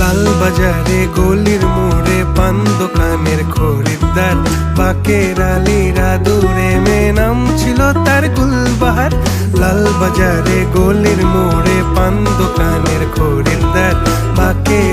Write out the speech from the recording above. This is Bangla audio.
লাল বাজারে গলির মোড়ে পান দোকানের খরিদ্দার, বাকের আলীরা দূরে মে নাম ছিল তার গুলবাহার। লাল বাজারে গলির মোড়ে পান দোকানের খরিদ্দার, বাকের